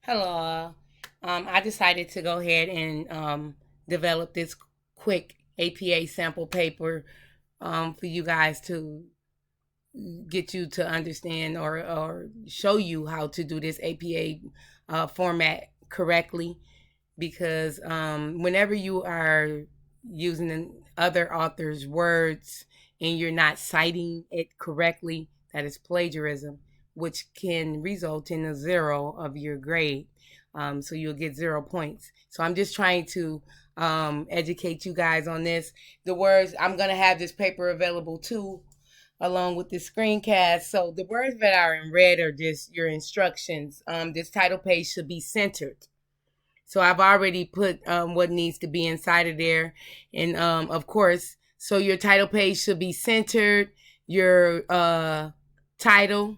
Hello. I decided to go ahead and develop this quick APA sample paper for you guys to get you to understand or show you how to do this APA format correctly. Because whenever you are using other authors' words and you're not citing it correctly, that is plagiarism, which can result in a zero of your grade. So you'll get 0 points. So I'm just trying to educate you guys on this. The words, I'm going to have this paper available too, along with the screencast. So the words that are in red are just your instructions. This title page should be centered. So I've already put what needs to be inside of there. And of course, so your title page should be centered. Your title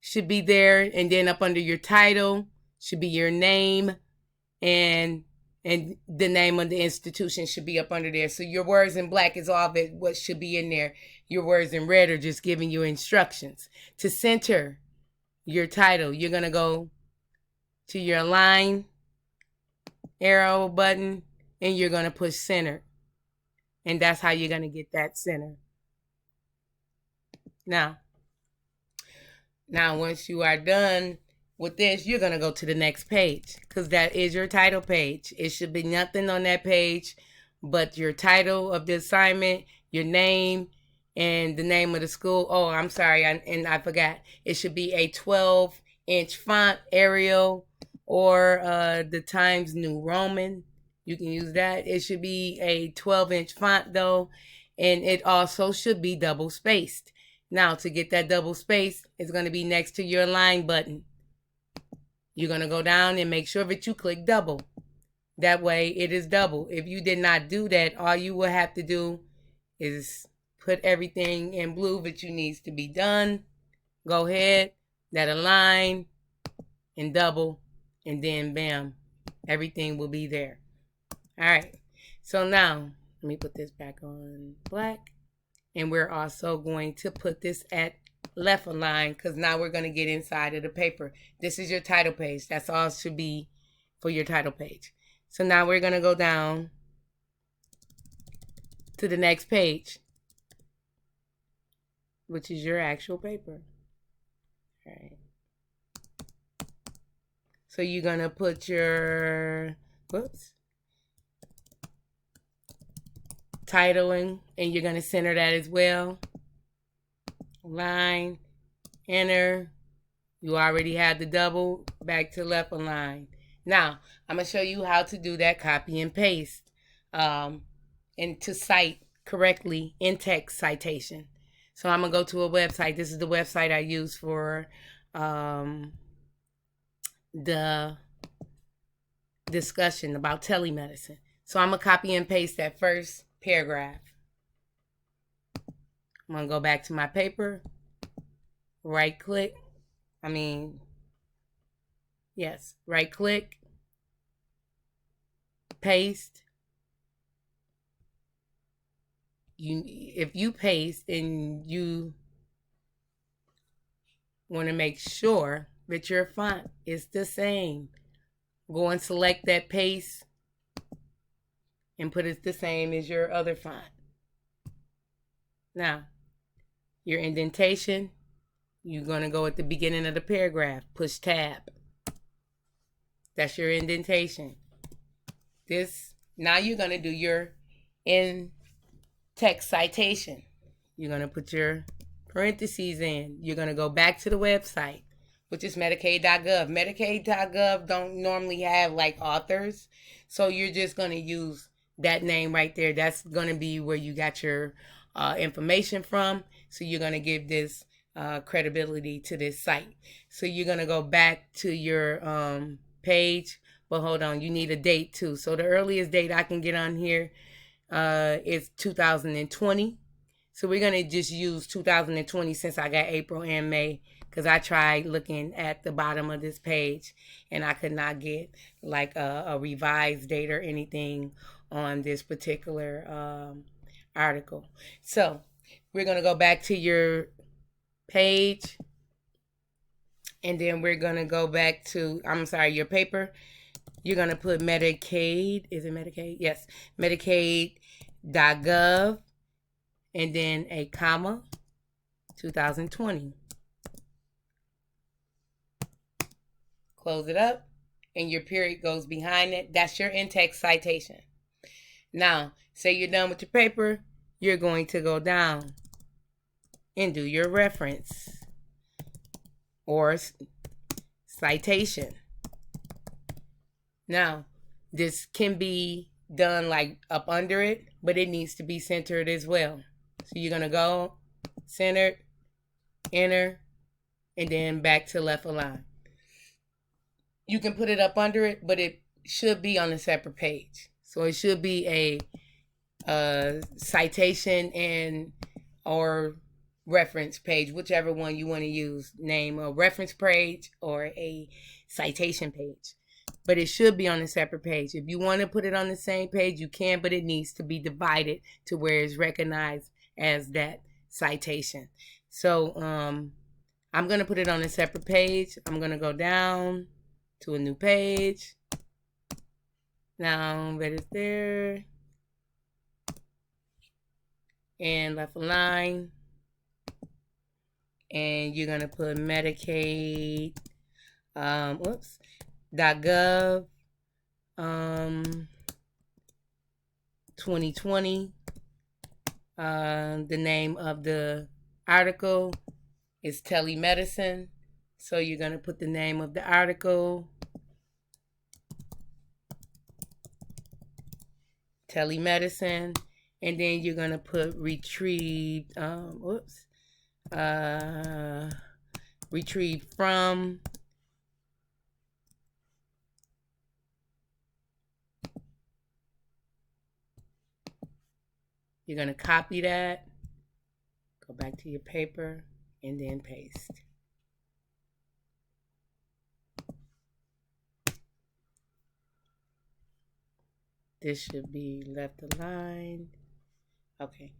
should be there. And then up under your title should be your name, and the name of the institution should be up under there. So your words in black is all that what should be in there. Your words in red are just giving you instructions. To center your title, you're going to go to your line arrow button and you're going to push center. And that's how you're going to get that center. Now, once you are done with this, you're going to go to the next page because that is your title page. It should be nothing on that page but your title of the assignment, your name, and the name of the school. Oh, I'm sorry, I forgot. It should be a 12-inch font, Arial, or the Times New Roman. You can use that. It should be a 12-inch font though, and it also should be double spaced. Now, to get that double space, it's going to be next to your line button. You're going to go down and make sure that you click double. That way it is double. If you did not do that, all you will have to do is put everything in blue that you needs to be done. Go ahead, that align and double, and then bam, everything will be there. All right, so now let me put this back on black, and we're also going to put this at left align because now we're going to get inside of the paper. This is your title page. That's all it should be for your title page. So now we're going to go down to the next page, which is your actual paper. All right. So you're going to put your, titling, and you're going to center that as well. Line, enter. You already had the double, back to left align. Now, I'm going to show you how to do that copy and paste and to cite correctly in text citation. So I'm going to go to a website. This is the website I use for the discussion about telemedicine. So I'm going to copy and paste that first paragraph. I'm going to go back to my paper, right click. Right click, paste. If you paste and you want to make sure that your font is the same, go and select that paste and put it the same as your other font. Now, your indentation, you're going to go at the beginning of the paragraph, push tab. That's your indentation. Now you're going to do your in-text citation. You're going to put your parentheses in. You're going to go back to the website, which is Medicaid.gov. Medicaid.gov don't normally have like authors, so you're just going to use that name right there. That's going to be where you got your information from. So you're going to give this credibility to this site. So you're going to go back to your page, but hold on, you need a date too. So the earliest date I can get on here is 2020. So we're going to just use 2020 since I got April and May, because I tried looking at the bottom of this page and I could not get like a revised date or anything on this particular article. So we're going to go back to your page, And then we're going to go back to, I'm sorry, your paper. You're going to put Medicaid. Is it Medicaid? Yes. Medicaid.gov. And then a comma. 2020. Close it up. And your period goes behind it. That's your in-text citation. Now, say you're done with your paper. You're going to go down and do your reference or citation. Now, this can be done like up under it, but it needs to be centered as well. So you're going to go centered, enter, and then back to left align. You can put it up under it, but it should be on a separate page. So it should be a citation and or reference page, whichever one you want to use. Name a reference page or a citation page. But it should be on a separate page. If you want to put it on the same page, you can, but it needs to be divided to where it's recognized as that citation. So I'm going to put it on a separate page. I'm going to go down to a new page. Now that it's there. And left align. And you're going to put Medicaid, .gov, 2020. The name of the article is telemedicine. So you're going to put the name of the article, telemedicine, and then you're going to put retrieved, retrieved from. You're going to copy that, go back to your paper, and then paste. This should be left aligned. Okay.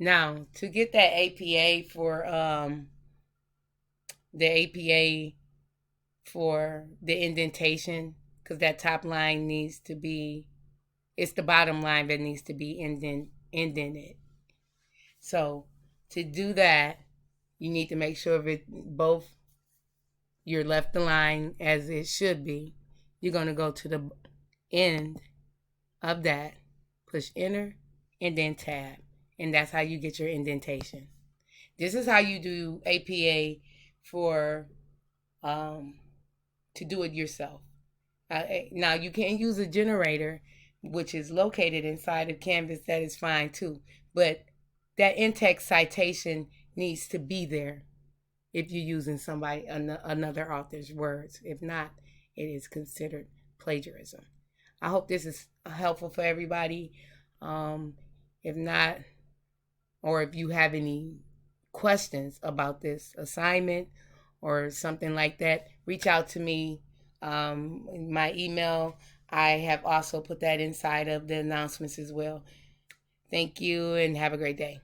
Now, to get that APA for the indentation, because that top line needs to be, it's the bottom line that needs to be indented. So to do that, you need to make sure that both you're left align as it should be. You're going to go to the end of that, push enter, and then tab. And that's how you get your indentation. This is how you do APA for to do it yourself. Now you can use a generator, which is located inside of Canvas. That is fine too. But that in-text citation needs to be there if you're using another author's words. If not, it is considered plagiarism. I hope this is helpful for everybody. If not, or if you have any questions about this assignment or something like that, reach out to me. My email, I have also put that inside of the announcements as well. Thank you and have a great day.